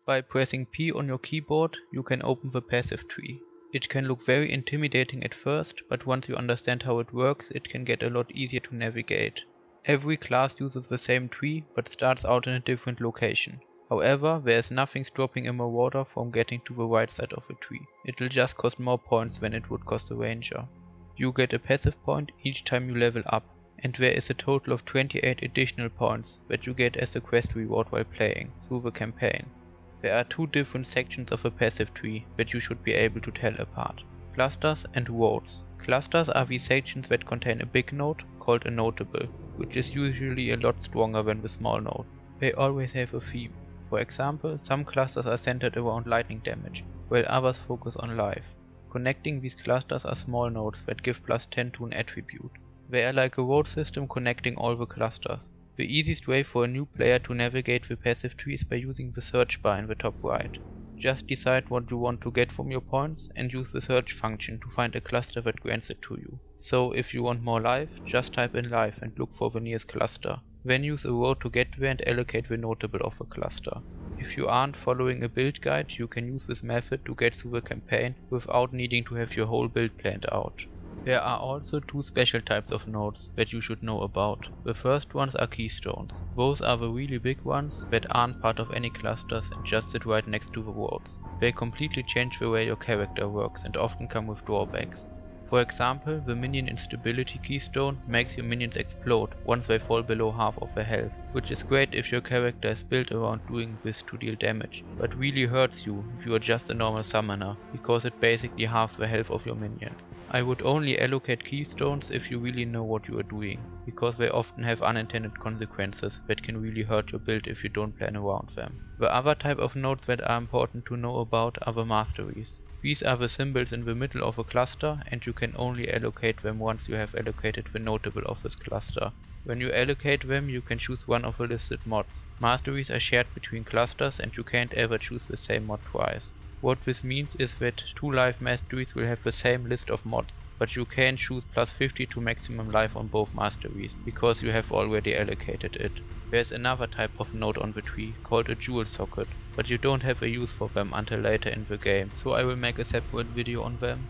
By pressing P on your keyboard, you can open the passive tree. It can look very intimidating at first, but once you understand how it works, it can get a lot easier to navigate. Every class uses the same tree, but starts out in a different location. However, there is nothing stopping a marauder from getting to the right side of the tree. It will just cost more points than it would cost a ranger. You get a passive point each time you level up, and there is a total of 28 additional points that you get as a quest reward while playing through the campaign. There are two different sections of a passive tree that you should be able to tell apart: clusters and roads. Clusters are the sections that contain a big node, called a notable, which is usually a lot stronger than the small node. They always have a theme. For example, some clusters are centered around lightning damage, while others focus on life. Connecting these clusters are small nodes that give +10 to an attribute. They are like a road system connecting all the clusters. The easiest way for a new player to navigate the passive tree is by using the search bar in the top right. Just decide what you want to get from your points and use the search function to find a cluster that grants it to you. So if you want more life, just type in life and look for the nearest cluster. Then use a road to get there and allocate the notable of the cluster. If you aren't following a build guide, you can use this method to get through the campaign without needing to have your whole build planned out. There are also two special types of nodes that you should know about. The first ones are keystones. Those are the really big ones that aren't part of any clusters and just sit right next to the roads. They completely change the way your character works and often come with drawbacks. For example, the minion instability keystone makes your minions explode once they fall below half of their health, which is great if your character is built around doing this to deal damage, but really hurts you if you are just a normal summoner, because it basically halves the health of your minions. I would only allocate keystones if you really know what you are doing, because they often have unintended consequences that can really hurt your build if you don't plan around them. The other type of nodes that are important to know about are the masteries. These are the symbols in the middle of a cluster, and you can only allocate them once you have allocated the notable of this cluster. When you allocate them, you can choose one of the listed mods. Masteries are shared between clusters and you can't ever choose the same mod twice. What this means is that two life masteries will have the same list of mods, but you can choose +50 to maximum life on both masteries, because you have already allocated it. There is another type of node on the tree, called a jewel socket, but you don't have a use for them until later in the game, so I will make a separate video on them.